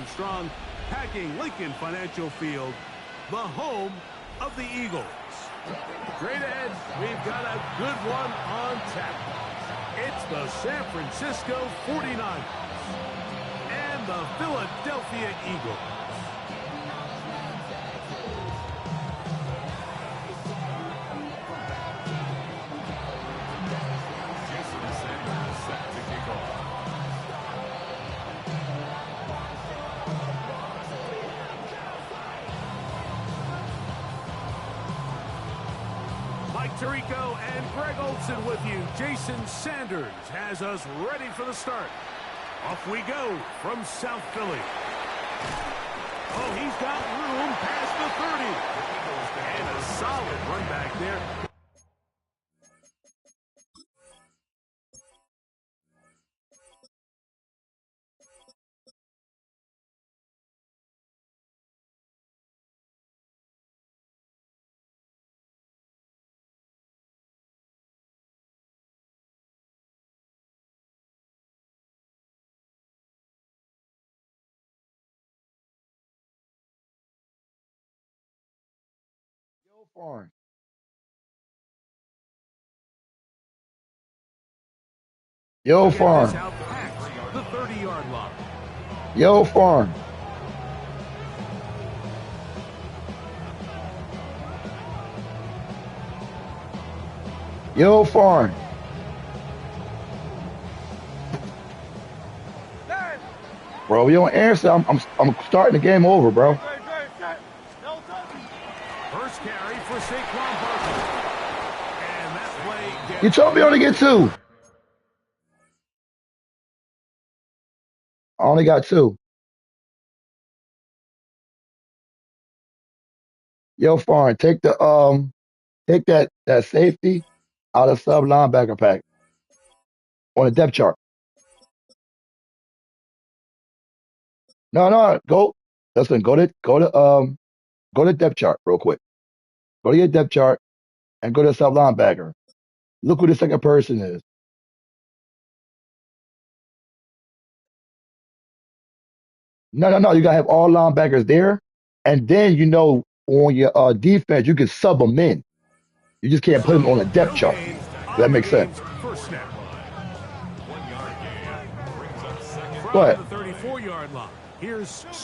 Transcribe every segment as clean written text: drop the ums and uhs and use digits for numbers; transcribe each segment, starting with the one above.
and strong, packing Lincoln Financial Field, the home of the Eagles. Straight ahead, we've got a good one on tap. It's the San Francisco 49ers and the Philadelphia Eagles. Tirico and Greg Olson with you. Jason Sanders has us ready for the start. Off we go from South Philly. Oh, he's got room past the 30. And a solid run back there. Farm. Yo, Farm. The 30-yard line. Yo, Farm. Yo, Farm. Bro, you don't answer. I'm starting the game over, bro. First carry for Saquon Barkley. And that play. You told me only get 2. I only got 2. Yo, Farm, take that safety out of sub linebacker pack on the depth chart. No, listen, go to depth chart real quick. Go to your depth chart and go to sub linebacker. Look who the second person is. No. You gotta have all linebackers there, and then on your defense you can sub them in. You just can't put them on a depth chart. Does that make sense? What?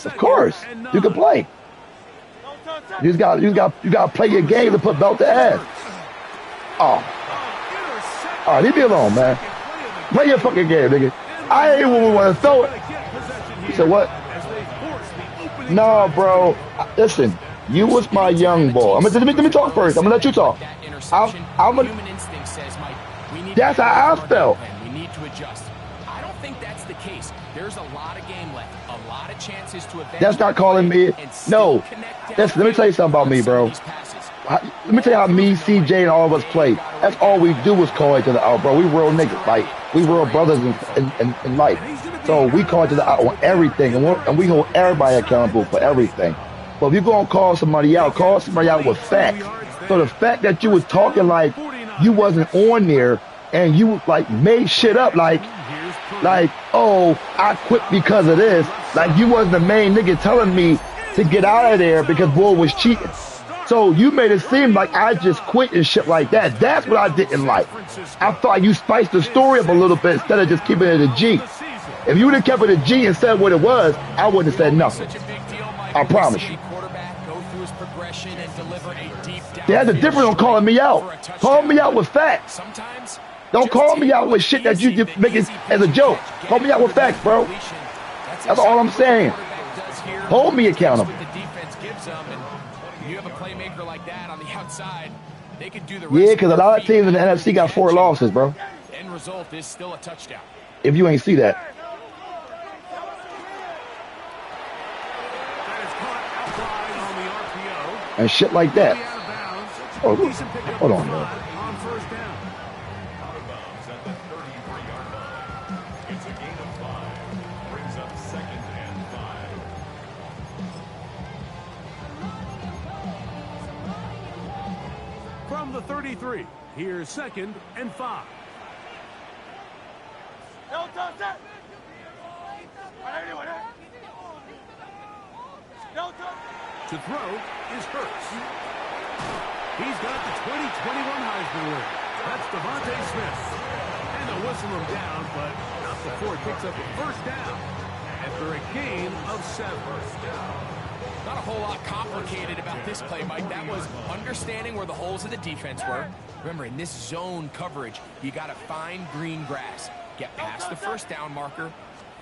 Of course, you can play. You got to play your game to put belt to ass. Oh, all right, leave me alone, man. Play your fucking game, nigga. I ain't even want to throw it. You said what? No, bro. Listen, you was my young boy. Let me talk first. I'm gonna let you talk. That's how I felt. We need to adjust. I don't think that's the case. There's a lot of game left, a lot of chances to. That's not calling me. No. Let me tell you something about me, bro. Let me tell you how me, CJ, and all of us play. That's all we do is call each other out, bro. We real niggas. Like, we real brothers in life. So we call each other out on everything, and we hold everybody accountable for everything. But if you're going to call somebody out with facts. So the fact that you was talking like you wasn't on there and you like made shit up like, oh, I quit because of this. Like you wasn't the main nigga telling me to get out of there because Bull was cheating. So you made it seem like I just quit and shit like that. That's what I didn't like. I thought you spiced the story up a little bit instead of just keeping it a G. If you would have kept it a G and said what it was, I wouldn't have said nothing. I promise you. That's the difference on calling me out. Call me out with facts. Don't call me out with shit that you just make it as a joke. Call me out with facts, bro. That's all I'm saying. Hold me accountable. Yeah, because a lot of teams in the NFC got 4 losses, bro. End result is still a touchdown. If you ain't see that. And shit like that. Oh, hold on, bro. From the 33, here's 2nd and 5. To throw is Hurts. He's got the 2021 Heisman winner. That's Devontae Smith. And they'll whistle him down, but not before he picks up a first down after a gain of 7. Not a whole lot complicated about this play, Mike. That was understanding where the holes of the defense were. Remember, in this zone coverage, you got to find green grass. Get past the first down marker,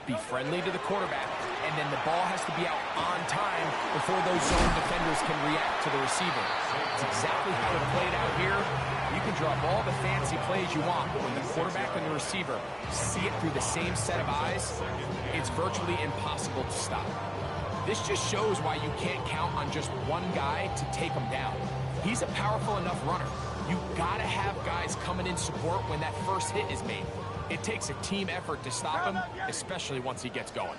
be friendly to the quarterback, and then the ball has to be out on time before those zone defenders can react to the receiver. It's exactly how it played out here. You can draw up all the fancy plays you want, but when the quarterback and the receiver see it through the same set of eyes, it's virtually impossible to stop. This just shows why you can't count on just one guy to take him down. He's a powerful enough runner. You gotta have guys coming in support when that first hit is made. It takes a team effort to stop him, especially once he gets going.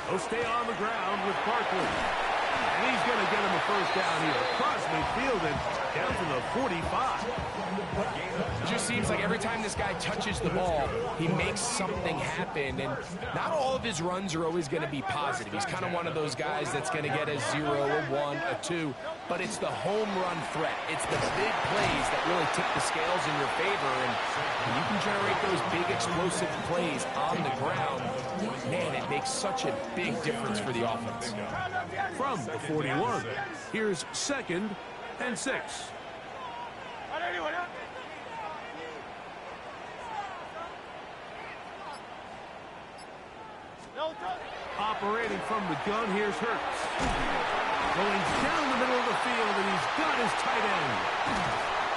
He'll stay on the ground with Barkley. And he's going to get him a first down here across midfield and down to the 45. It just seems like every time this guy touches the ball, he makes something happen. And not all of his runs are always going to be positive. He's kind of one of those guys that's going to get a 0, a 1, a 2. But it's the home run threat. It's the big plays that really tip the scales in your favor. And when you can generate those big explosive plays on the ground, man, it makes such a big difference for the offense. From the 41, here's 2nd and 6. Operating from the gun, here's Hurts. Going down the middle of the field, and he's got his tight end.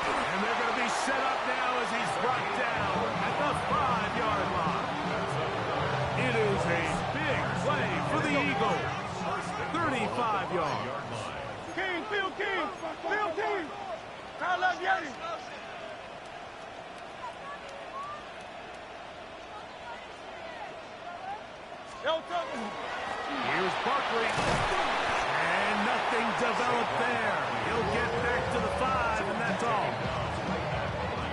And they're going to be set up now as he's brought down at the 5-yard line. It is a big play for the Eagles. 35 yards. King, Phil King, Phil King. Carlos Yeti. Here's Barkley. And nothing developed there. He'll get back to the 5, and that's all.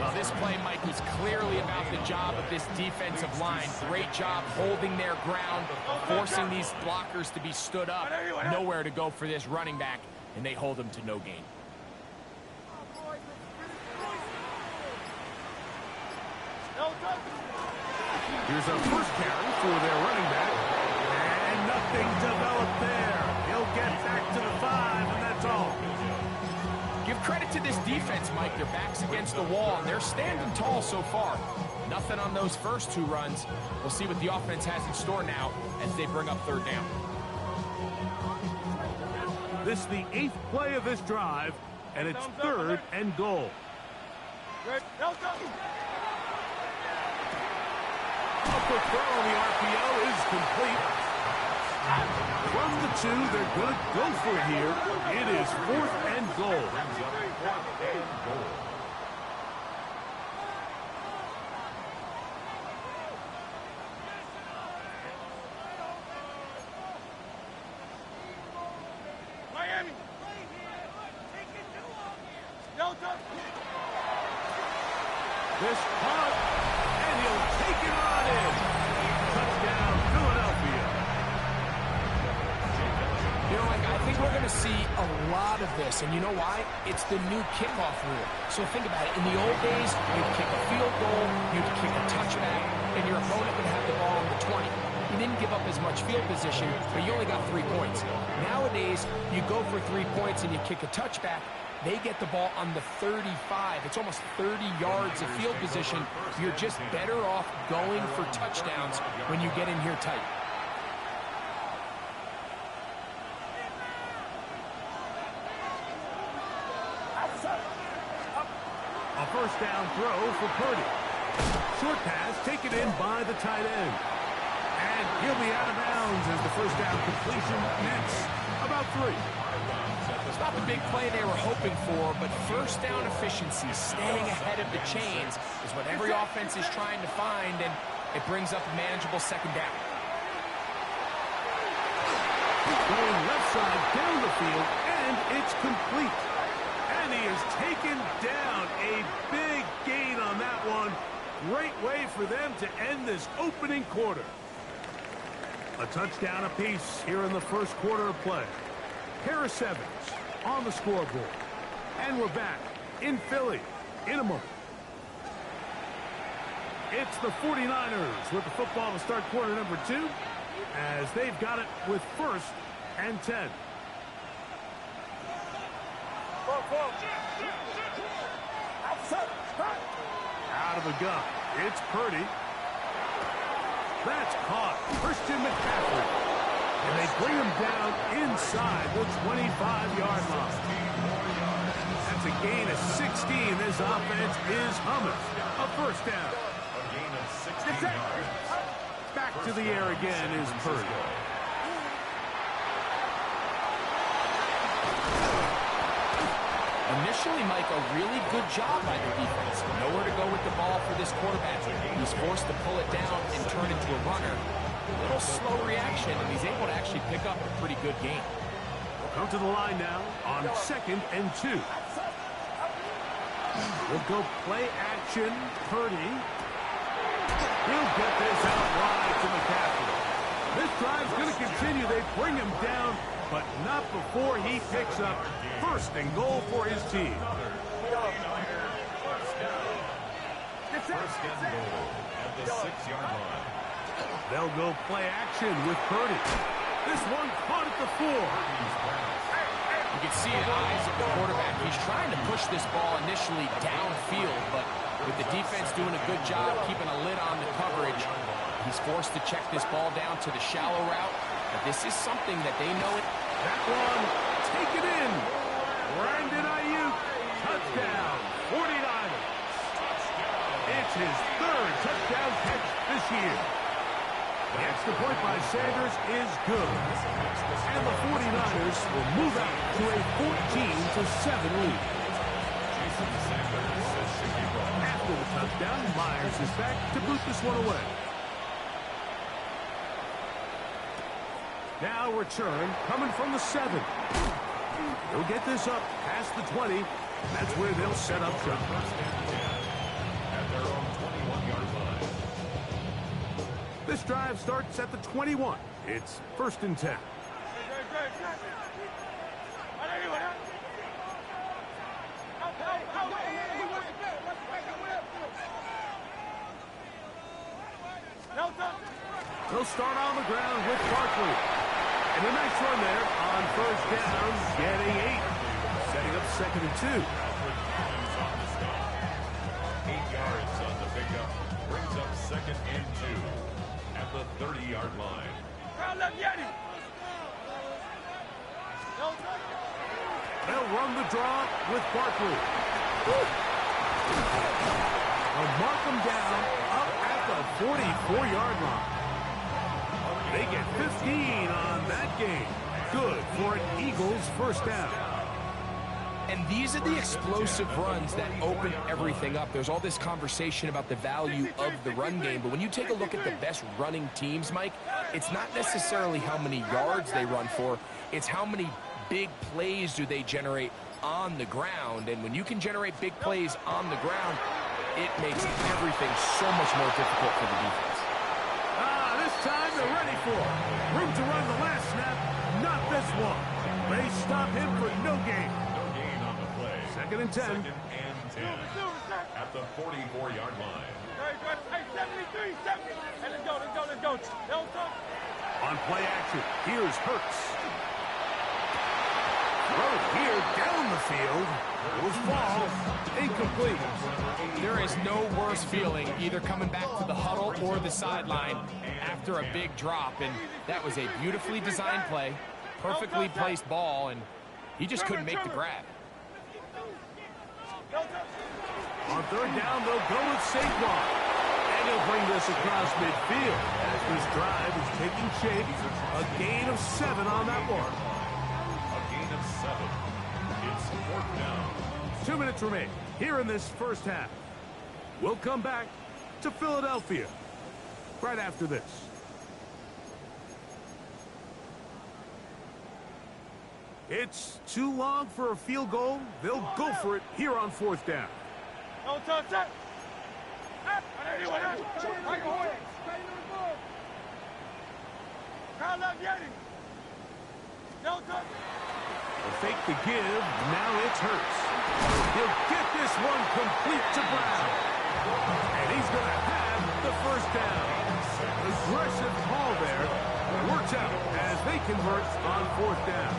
Well, this play, Mike, was clearly about the job of this defensive line. Great job holding their ground, forcing these blockers to be stood up. Nowhere to go for this running back, and they hold him to no gain. Here's a first carry for their running back. And nothing developed there. He'll get back to the 5, and that's all. Give credit to this defense, Mike. Their back's against the wall, and they're standing tall so far. Nothing on those first 2 runs. We'll see what the offense has in store now as they bring up 3rd down. This is the 8th play of this drive, and it's 3rd and goal. A quick throw on the RPO is complete. From the 2, they're going to go for it here. It is 4th and goal. Miami. This punt, and he'll take it on in. Touchdown, Philadelphia. You know, I think we're going to see a lot of this, and you know why? It's the new kickoff rule. So think about it. In the old days, you'd kick a field goal, you'd kick a touchback, and your opponent would have the ball on the 20. You didn't give up as much field position, but you only got 3 points. Nowadays, you go for 3 points and you kick a touchback. They get the ball on the 35. It's almost 30 yards of field position. You're just better off going for touchdowns when you get in here tight. A first down throw for Purdy. Short pass taken in by the tight end. And he'll be out of bounds as the first down completion nets about 3. It's not the big play they were hoping for, but first down efficiency, staying ahead of the chains, is what every offense is trying to find, and it brings up a manageable 2nd down. Going left side down the field, and it's complete. And he has taken down a big gain on that one. Great way for them to end this opening quarter. A touchdown apiece here in the first quarter of play. Harris Evans on the scoreboard. And we're back in Philly in a moment. It's the 49ers with the football to start quarter number 2 as they've got it with 1st and 10. Out of the gun. It's Purdy. That's caught. Christian McCaffrey. And they bring him down inside the 25-yard line. That's a gain of 16. This offense is humming. A first down. Back to the air again is Purdy. Initially, Mike, a really good job by the defense. Nowhere to go with the ball for this quarterback. He's forced to pull it down and turn into a runner. A little slow reaction, and he's able to actually pick up a pretty good game. Come to the line now on 2nd and 2. We'll go play action. Purdy. He'll get this out wide to McCaffrey. This drive's going to continue. They bring him down, but not before he picks up 1st and goal for his team. First and goal at the 6-yard line. They'll go play action with Purdy. This one caught at the 4. You can see in the eyes of the quarterback. He's trying to push this ball initially downfield, but with the defense doing a good job keeping a lid on the coverage, he's forced to check this ball down to the shallow route. But this is something that they know it. That one, take it in. Brandon Ayuk, touchdown, 49ers. It's his 3rd touchdown catch this year. The extra point by Sanders is good. And the 49ers will move out to a 14-7 lead. After the touchdown, Myers is back to boot this one away. Now return coming from the 7. He'll get this up past the 20. That's where they'll set up shop. At their own 21-yard line. This drive starts at the 21. It's 1st and 10. They'll start on the ground with Barkley. And a nice run there on 1st down, getting 8. Setting up 2nd and 2. 8 yards on the pickup. Brings up 2nd and 2 at the 30-yard line. They'll run the draw with Barkley. They'll mark them down up at the 44-yard line. They get 15 on that game. Good for an Eagles first down. And these are the explosive runs that open everything up. There's all this conversation about the value of the run game, but when you take a look at the best running teams, Mike, it's not necessarily how many yards they run for, it's how many big plays do they generate on the ground. And when you can generate big plays on the ground, it makes everything so much more difficult for the defense. This time they're ready for it. Room to run the last snap, not this one. They stop him for no gain. No gain on the play. 2nd and 10. 2nd and 10 at the 44-yard line. On play action, here's Hurts. Throw here down the field. Goes ball. Incomplete. There is no worse feeling either coming back to the huddle or the sideline after a big drop. And that was a beautifully designed play, perfectly placed ball, and he just couldn't make the grab. On 3rd down, they'll go with Saquon. And he'll bring this across midfield as this drive is taking shape. A gain of 7 on that one. A gain of 7. It's 4th down. 2 minutes remain here in this first half. We'll come back to Philadelphia right after this. It's too long for a field goal. They'll go for it here on 4th down. Fake the give. Now it's Hurts. He'll get this one complete to Brown. And he's going to have the first down. Aggressive call there. Works out as they convert on fourth down.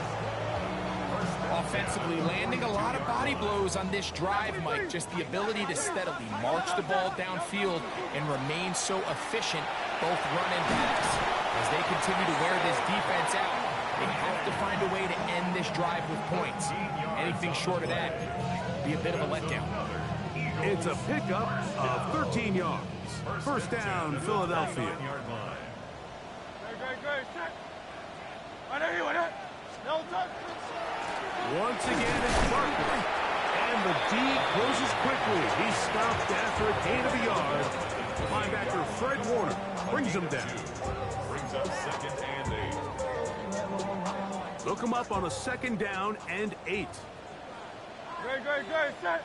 Offensively, landing a lot of body blows on this drive, Mike. Just the ability to steadily march the ball downfield and remain so efficient, both run and pass. As they continue to wear this defense out, they have to find a way to end this drive with points. Anything short of that be a bit of a letdown. It's a pickup of 13 yards. First down, Philadelphia. Once again, it's Barkley. And the D closes quickly. He's stopped after a gain of a yard. Linebacker Fred Warner brings him down. Brings up second and 8. Look him up on a second down and 8. Good. Set.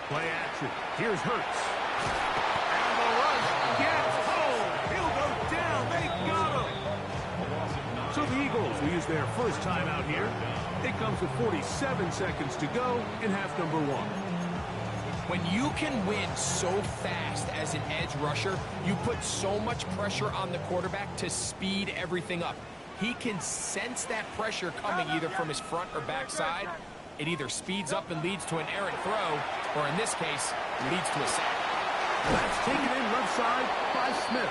Play action. Here's Hurts. And the rush gets home. He'll go down. They got him. So the Eagles will use their first time out here. It comes with 47 seconds to go in half number 1. When you can win so fast as an edge rusher, you put so much pressure on the quarterback to speed everything up. He can sense that pressure coming either from his front or back side. It either speeds up and leads to an errant throw, or in this case, leads to a sack. That's taken in left side by Smith.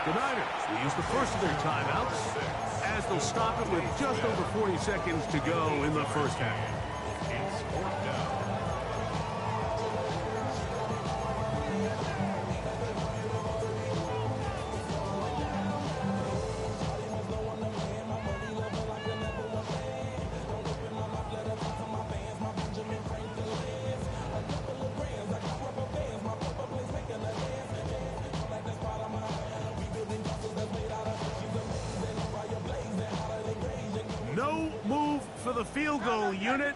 The Niners will use the first of their timeouts as they'll stop it with just over 40 seconds to go in the first half. It's fourth down. No move for the field goal unit.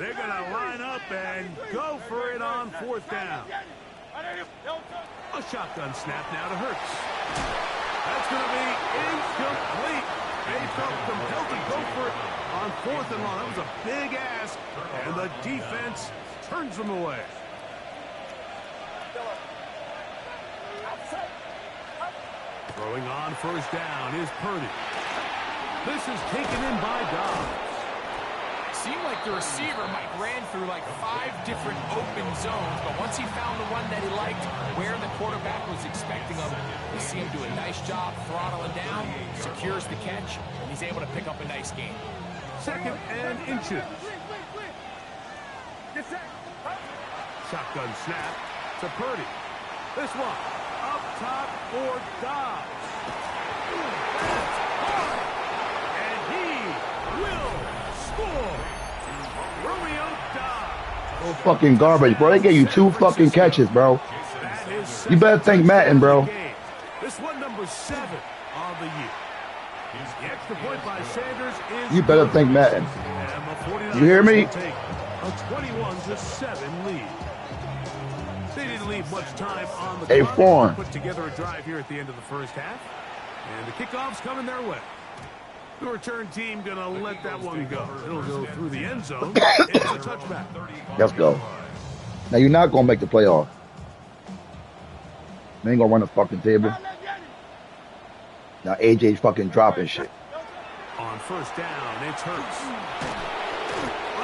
They're going to line up and go for it on fourth down. A shotgun snap now to Hurts. That's going to be incomplete. They felt compelled to go for it on fourth and long. That was a big ask, and the defense turns them away. Throwing on first down is Purdy. This is taken in by Dobbs. Seemed like the receiver, Mike, ran through like 5 different open zones, but once he found the one that he liked, where the quarterback was expecting him, you see him do a nice job throttling down, secures the catch, and he's able to pick up a nice gain. Second and inches. Shotgun snap to Purdy. This one up top for Dobbs. And he will score. Romeo Dobbs. Oh, fucking garbage, bro. They gave you 2 fucking catches, bro. You better thank Madden, bro. This one number 7 on the year. The extra point by Sanders is. You better thank Madden. You hear me? A 21-7 lead. They didn't leave much time on the clock. Fawn. Put together a drive here at the end of the first half. And the kickoff's coming their way. The return team going to let that one go. It'll go through the end zone. It's a touchback. Let's go. Now, you're not going to make the playoff. They ain't going to run the fucking table. Now, AJ's fucking dropping shit. On first down, it's Hurts.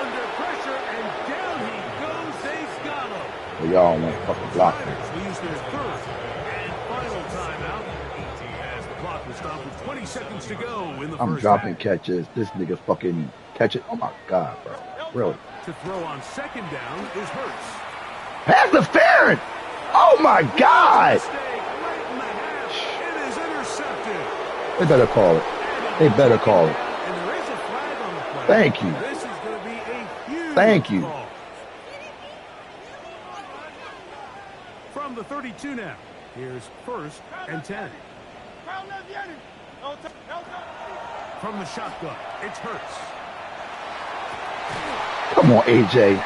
Under pressure, and down he goes. They've got him. Well, y'all want to fucking block him. We use their third and final timeout as the clock will stop with 20 seconds to go in the I'm first dropping half. catches. This nigga fucking catch it. Oh, my God, bro. Really? To throw on second down is Hurts. Pass interference! Oh, my God! Mistake right in the half. It is intercepted. They better call it. They better call it. And there is a flag on the play. Thank you. This is going to be a huge Thank you. call. From the 32 now. Here's first and 10. From the shotgun, it's Hurts. Come on, AJ.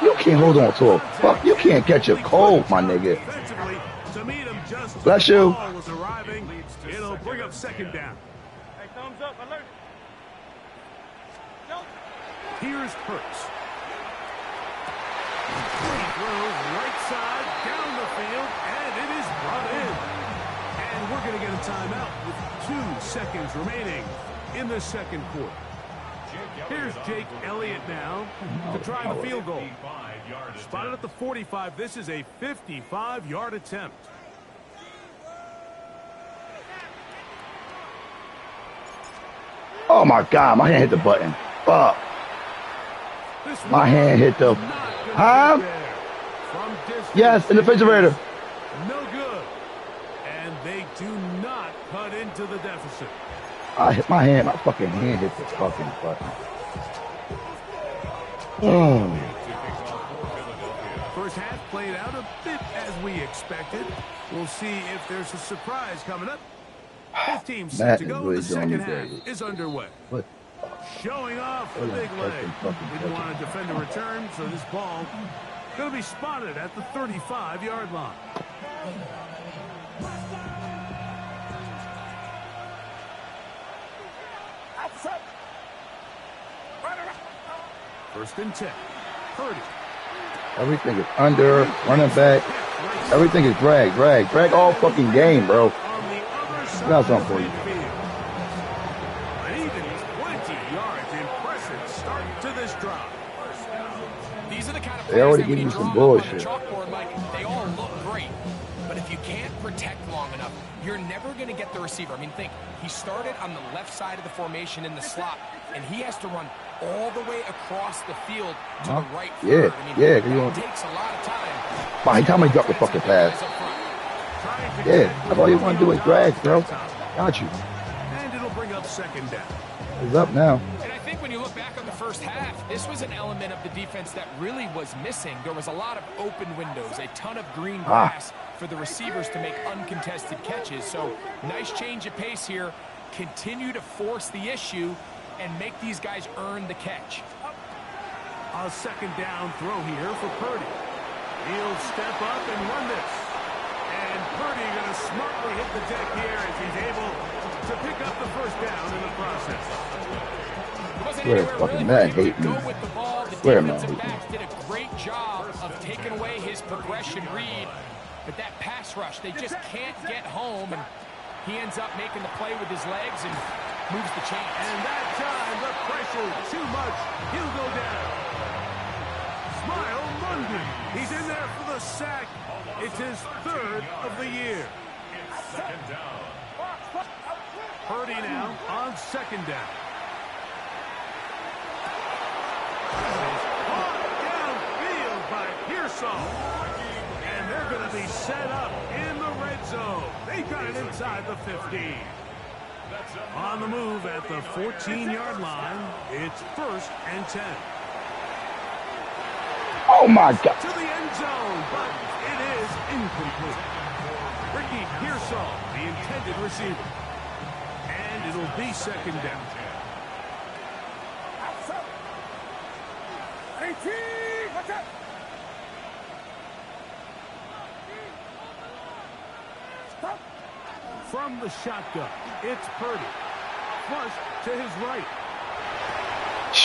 You can't hold on to a fuck. You can't can't catch a cold, my nigga. To meet him just Bless you. ball was arriving, it'll bring up second down. Hey, thumbs up, alert. Go. Here's Hurts. He throws right side, down the field, and it is brought in. And we're going to get a timeout with 2 seconds remaining in the second quarter. Here's Jake Elliott now to try the field goal. Spotted at the 45. This is a 55-yard attempt. Oh my God, my hand hit the button. Fuck. My hand hit the. Huh? Yes, in the refrigerator. No good. And they do not cut into the deficit. I hit my hand. My fucking hand hit the fucking button. Oh. First half played out a bit as we expected. We'll see if there's a surprise coming up. Both teams set to go. The second half is underway. What? Showing off the big leg. Didn't want to defend a return, so this ball going to be spotted at the 35-yard line. First and 10. Purdy. Everything is under, running back. Everything is drag all fucking game, bro. Got something for you. But even 20 yards, impressive start to this drive. These are the kind of They already plays give you that some when you draw bullshit. up on the chalkboard, Mike, they all look great. But if you can't protect long enough, you're never going to get the receiver. I mean, think, he started on the left side of the formation in the slot, and he has to run all the way across the field to the right third. I mean, that takes a lot of time. Fine, tell me to drop the fucking pass. Yeah, that's all you want to do is drag, bro. Got you. And it'll bring up second down. It's up now. And I think when you look back on the first half, this was an element of the defense that really was missing. There was a lot of open windows, a ton of green grass for the receivers to make uncontested catches. So nice change of pace here. Continue to force the issue and make these guys earn the catch. A second down throw here for Purdy. He'll step up and run this. And Purdy going to smartly hit the deck here as he's able to pick up the first down in the process. Swear fucking Madden hate me. Swear Madden hate me. Did a great job of taking away his progression read. But that pass rush, they just can't get home. And he ends up making the play with his legs and moves the chains. And that time, the pressure too much. He'll go down. Smile Monday. He's in there for the sack. It's his third of the year. Second down. Purdy now on second down. Caught downfield by Pearsall. And they're going to be set up in the red zone. They got it inside the 15. On the move at the 14-yard line, it's first and 10. Oh my God. To the end zone, but it is incomplete. Ricky Pearsall, the intended receiver. And it'll be second down. From the shotgun, it's Purdy. Flush to his right.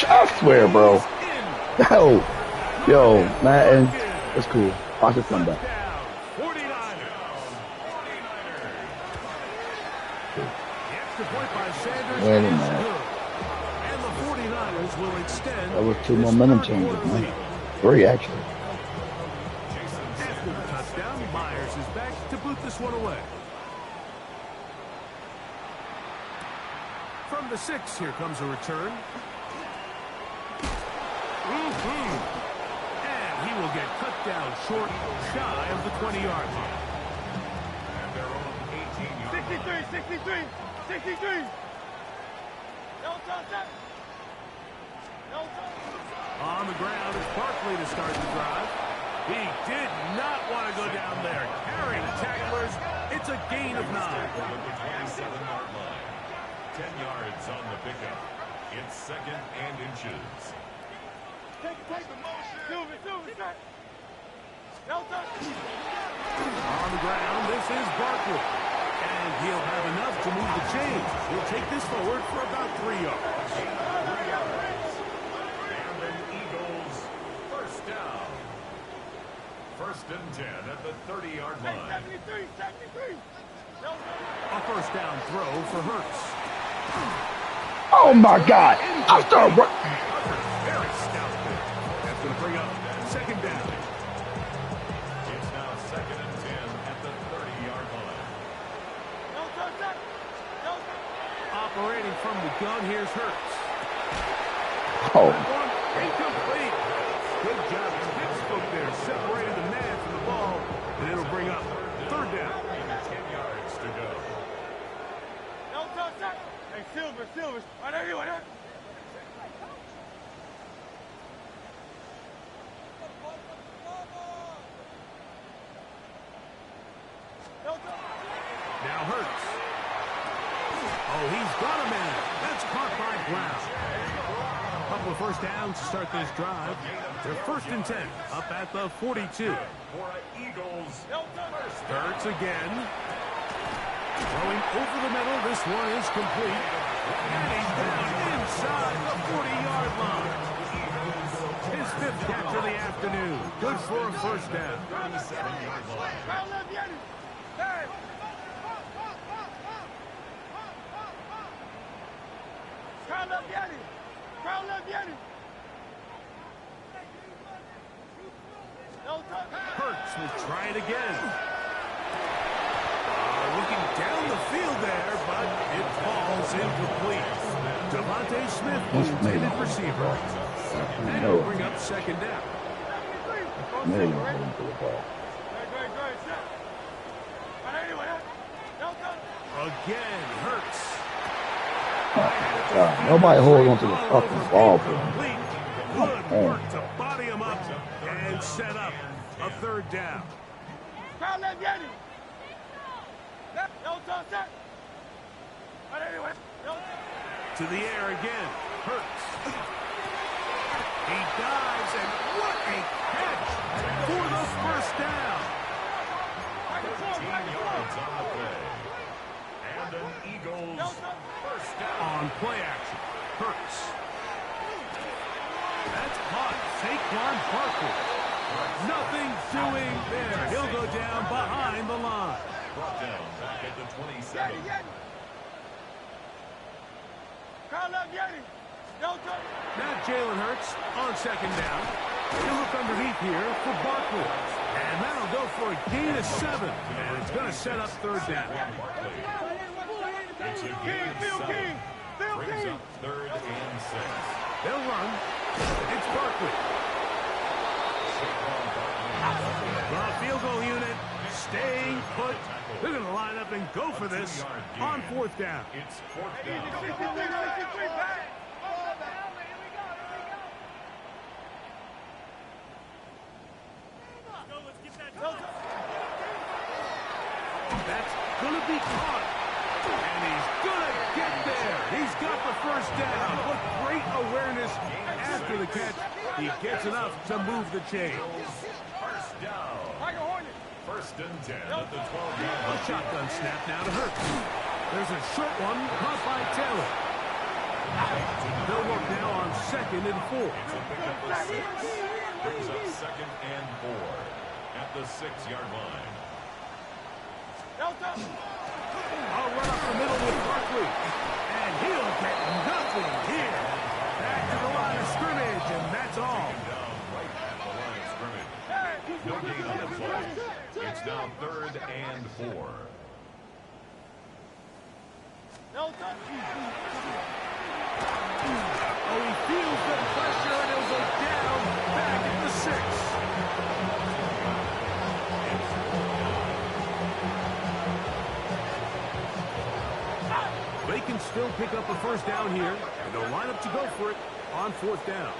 I swear, bro. Yo, Madden, that's cool. Watch this come back. Wait a minute. And the 49ers will extend. That was 2 momentum changes, man. 3, actually. After the touchdown, Myers is back to boot this one away. From the 6, here comes a return. And he will get cut down short, shy of the 20-yard line. 63. No touch. On the ground is Barkley to start the drive. He did not want to go down there. Carrying tacklers, it's a gain of 9. 10 yards on the pickup. It's second and inches. On the ground, this is Barkley. And he'll have enough to move the chains. He'll take this forward for about 3 yards. And an Eagles first down. First and 10 at the 30-yard line. 73. A first down throw for Hurts. Oh my God! I'm starting. Very stout there. That's going to bring up second down. It's now second and 10 at the 30-yard line. Operating from the gun, here's Hurts. Oh, One incomplete. Good job. Pittsburgh there separated the man from the ball, and it'll bring up third down. 10 yards to go. Hey, Silver. Right there, right there. Now Hurts. Oh, he's got a man. That's caught by Brown. Couple of first downs to start this drive. They're first and 10, up at the 42. For Eagles. Hurts again. Throwing over the middle. This one is complete. And he's down inside the 40-yard line. His fifth catch of the afternoon. Good for a first down. 37-yard line. Hurts will try it again. Looking down the field there, but it falls incomplete. Devontae Smith was intended receiver. And he'll bring up second down. Again, Hurts. nobody holds onto the fucking ball, bro. Good work to body him up and set up a third down. To the air again. Hurts. He dives, and what a catch for the first down. 13 yards on the play. And an Eagles first down. On play action. Hurts. That's caught. Saquon Barkley. Nothing doing there. He'll go down behind the line. Brought down back at the 27. Now Jalen Hurts on second down. He'll look underneath here for Barkley. And that'll go for a gain of 7. And it's going to set up third down. It's a gain of 7. Brings up third and 6. They'll run. It's Barkley. The field goal unit staying put. They're going to line up and go for this on fourth down. It's fourth down. That's going to be caught. And he's going to get there. He's got the first down. What great awareness after the catch. He gets enough to move the chains. First down. First and 10 at the 12-yard A line. shotgun snap now to Hurts. There's a short one caught by Taylor. They'll work now on second and 4. It's a pickup of 6. Brings up second and 4 at the 6-yard line. A run up the middle with Barkley. And he'll get nothing here. Back to the line of scrimmage, and that's all. Down right at the line of scrimmage. No gain on the play. It's now third and 4. Oh, he feels the pressure, and he'll go down back at the 6. They can still pick up a first down here, and they'll line up to go for it on fourth down.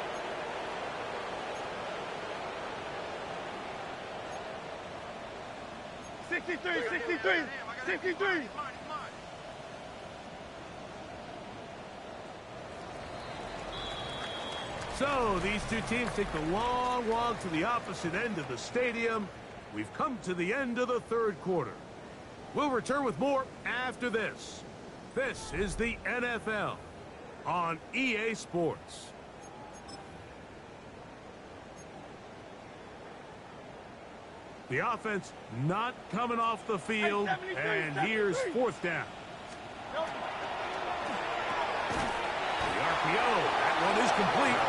So these two teams take the long walk to the opposite end of the stadium. We've come to the end of the third quarter. We'll return with more after this. This is the NFL on EA Sports. The offense not coming off the field, and here's fourth down. The RPO, that one is complete,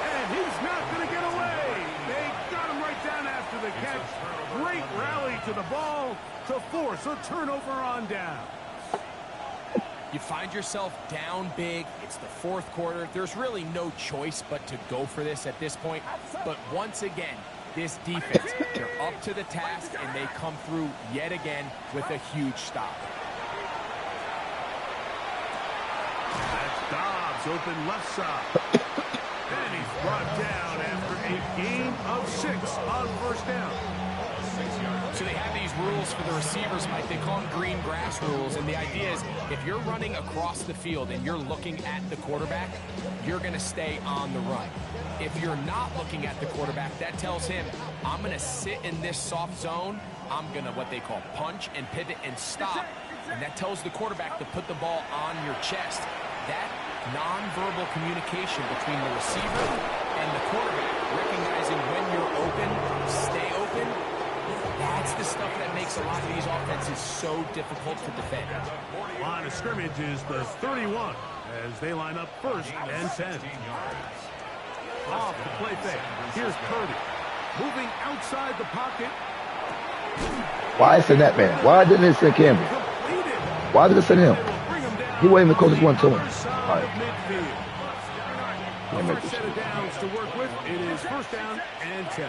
and he's not going to get away. They got him right down after the catch. Great rally to the ball to force a turnover on down. You find yourself down big. It's the fourth quarter. There's really no choice but to go for this at this point. But once again, this defense, they're up to the task, and they come through yet again with a huge stop. That's Dobbs, open left side. And he's brought down after a gain of 6 on first down. So they have these rules for the receivers, Mike. They call them green grass rules. And the idea is if you're running across the field and you're looking at the quarterback, you're going to stay on the run. If you're not looking at the quarterback, that tells him, I'm going to sit in this soft zone. I'm going to what they call punch and pivot and stop. And that tells the quarterback to put the ball on your chest. That nonverbal communication between the receiver and the quarterback, recognizing when you're open, stay open, that's the stuff that makes a lot of these offenses so difficult to defend. Line of scrimmage is the 31 as they line up first and 10. Off the play fake. Here's Purdy. Moving outside the pocket. Why send that man? Why didn't it send Campbell? Why did it send him? He wasn't even close to one to him. All right. First set of downs to work with. It is first down and 10.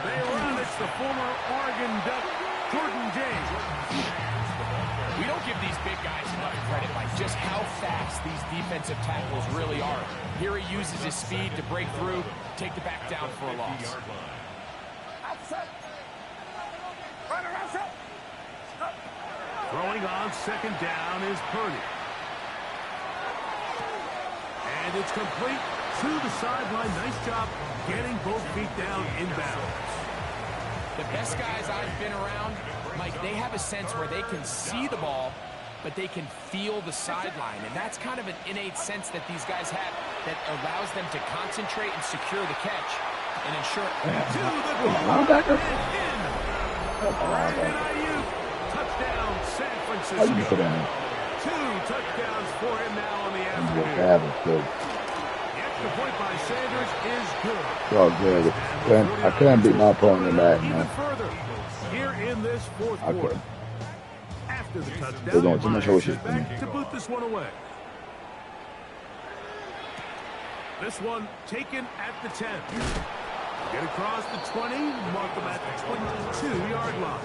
They run. It's the former Oregon Duck, Jordan James. We don't give these big guys enough credit by just how fast these defensive tackles really are. Here he uses his speed to break through, take the back down for a loss. Throwing on second down is Purdy. And it's complete to the sideline. Nice job getting both feet down inbounds. The best guys I've been around, Mike, they have a sense where they can see the ball, but they can feel the sideline. And that's kind of an innate sense that these guys have that allows them to concentrate and secure the catch and ensure. To the goal and in. Brandon Ayuk, touchdown San Francisco. 2 touchdowns for him now on the afternoon. The extra point by Sanders is good. Oh, good. I can't beat my opponent in that, Even man. further here in this fourth I quarter. couldn't. After the They're touchdown, doing too much Myers shit is for me. back to boot this one away. This one taken at the 10. Get across the 20, mark them at the 22-yard line.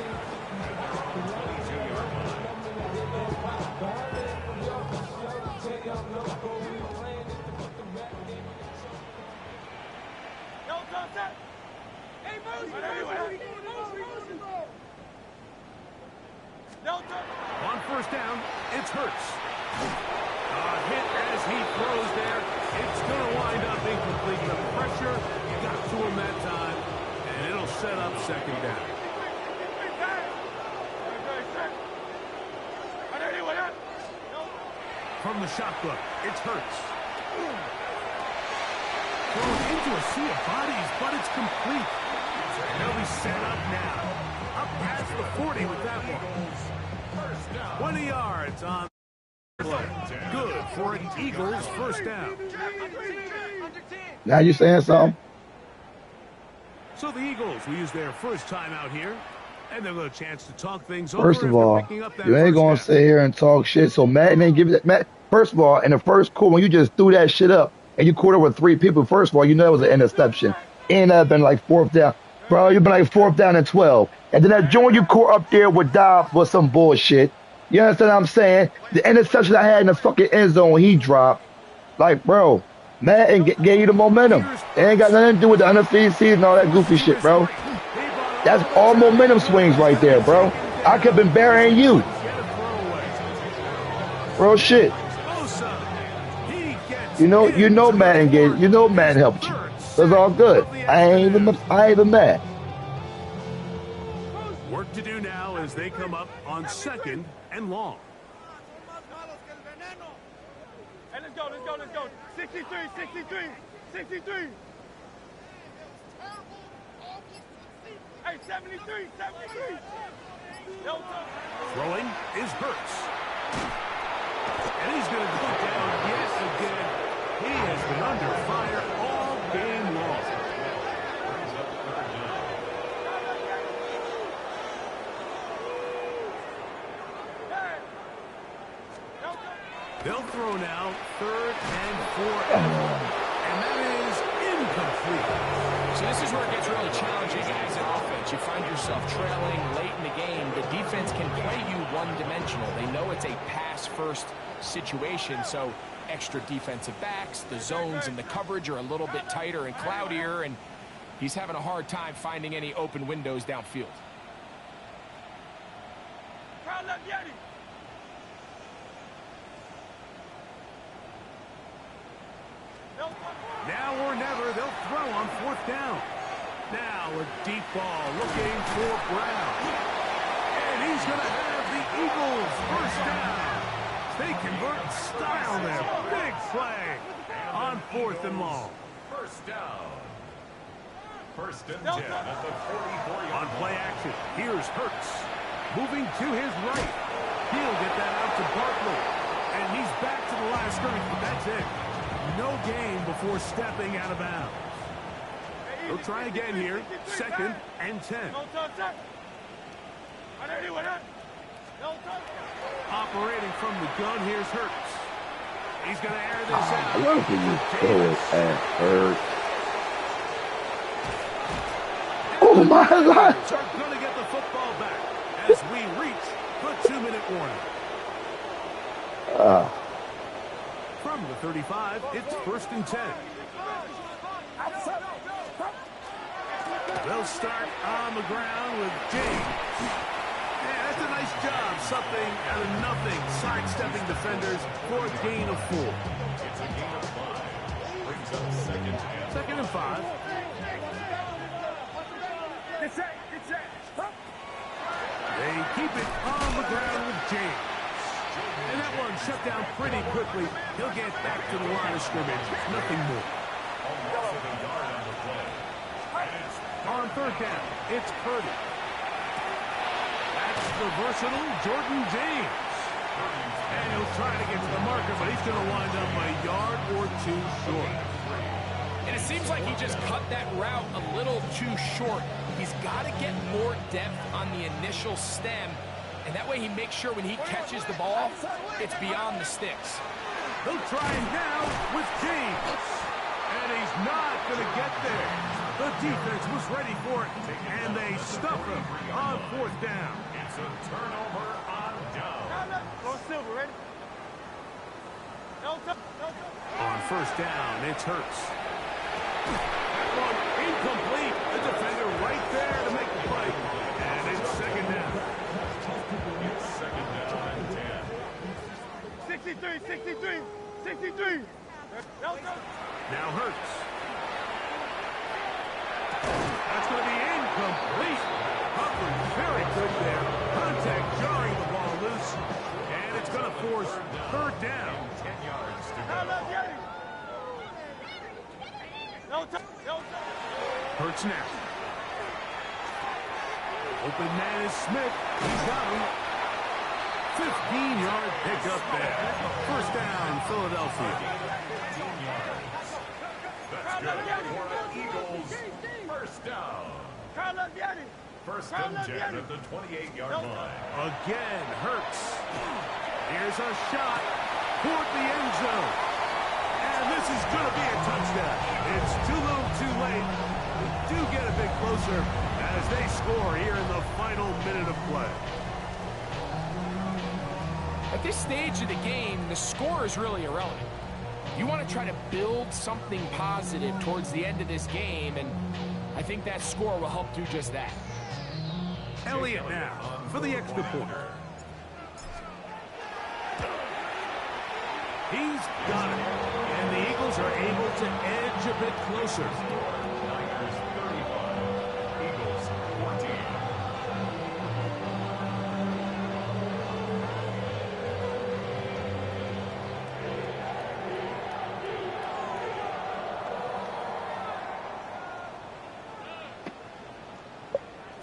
On first down, it's Hurts. Hit as he throws there. It's going to wind up incomplete. The pressure got to him that time, and it'll set up second down. From the shotgun, it's Hurts. Thrown into a sea of bodies, but it's complete. They'll be set up now. Up past the 40 with that one. 20 yards on the play. Good for an Eagles first down. Now you saying something? So the Eagles will use their first time out here, and they'll get a chance to talk things over. First of all, picking up that you ain't first gonna down. sit here and talk shit. So Madden ain't give you that. Matt, first of all, in the first quarter, when you just threw that shit up and you caught it with 3 people, first of all, you know it was an interception. And that been like fourth down. Bro, you've been like fourth down and 12. And then that joint you caught up there with Dobbs was some bullshit. You understand what I'm saying? The interception I had in the fucking end zone, he dropped. Like, bro, Madden gave you the momentum. It ain't got nothing to do with the undefeated season and all that goofy shit, bro. That's all momentum swings right there, bro. I could have been burying you. Bro, shit. He gets You know, Madden get. You know, Madden helped you. So it's all good. I ain't even mad. Work to do now as they come up on 2nd and long. Hey, let's go. 63. Hey, 73. Throwing is Hurts. And he's going to go down yet again. He has been under fire all game long. They'll throw now 3rd and 4. And that is incomplete. So this is where it gets really challenging as an offense. You find yourself trailing late in the game. The defense can play you one-dimensional. They know it's a pass-first situation, so extra defensive backs, the zones and the coverage are a little bit tighter and cloudier, and he's having a hard time finding any open windows downfield. Now or never, they'll throw on 4th down. Now a deep ball looking for Brown. And he's going to have the Eagles 1st down. They convert in style there. Big play on 4th and long. 1st down. 1st and 10 at the 44-yard On play action, here's Hurts. Moving to his right. He'll get that out to Barkley. And he's back to the line of scrimmage, but that's it. No gain before stepping out of bounds. They'll try again here. 2nd and 10. Operating from the gun, here's Hurts. He's going to air this out. I love when you throw it at Hurts. Oh, my God. Are going to get the football back as we reach the 2-minute warning. From the 35, it's 1st and 10. They'll start on the ground with James. Yeah, that's a nice job. Something out of nothing. Sidestepping defenders for a gain of 4. It's a gain of 5. Brings up 2nd and 5. They keep it on the ground with James. And that one shut down pretty quickly. He'll get back to the line of scrimmage. Nothing more. On 3rd down, it's Purdy. That's the versatile Jordan James. And he'll try to get to the marker, but he's going to wind up a yard or 2 short. And it seems like he just cut that route a little too short. He's got to get more depth on the initial stem, and that way he makes sure when he catches the ball, it's beyond the sticks. They'll try him now with James. And he's not going to get there. The defense was ready for it, and they stuff him on 4th down. It's a turnover on down. Go Silver, ready? On 1st down, it's Hurts. That one incomplete. The defender right there to make the play. And it's 2nd down. It's 2nd down and 10. 63. Now Hurts. That's going to be incomplete. Hubbard very good there. Contact jarring the ball loose. And it's going to force 3rd down. 10 yards to go. Hurts now. Open man is Smith. He's got him. 15-yard pickup there. 1st down, Philadelphia. 15 yards. That's good for the Eagles. 1st down. 1st and 10 at the 28-yard line. Again, Hurts. Here's a shot toward the end zone. And this is going to be a touchdown. It's too little too late. We do get a bit closer as they score here in the final minute of play. At this stage of the game, the score is really irrelevant. You want to try to build something positive towards the end of this game, and I think that score will help do just that. Elliott now for the extra point. He's got it. And the Eagles are able to edge a bit closer. Niners 35, Eagles 14.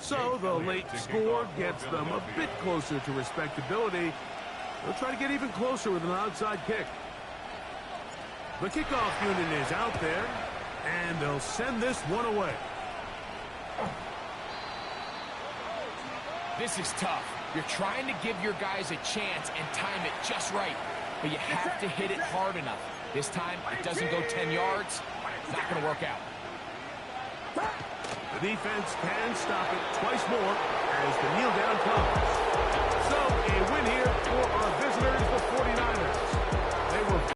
So the late score gets them a bit closer to respectability. They'll try to get even closer with an outside kick. The kickoff unit is out there, and they'll send this one away. This is tough. You're trying to give your guys a chance and time it just right, but you have to hit it hard enough. This time, it doesn't go 10 yards. Not going to work out. The defense can stop it twice more as the kneel down comes. So, a win here for our visitors, the 49ers.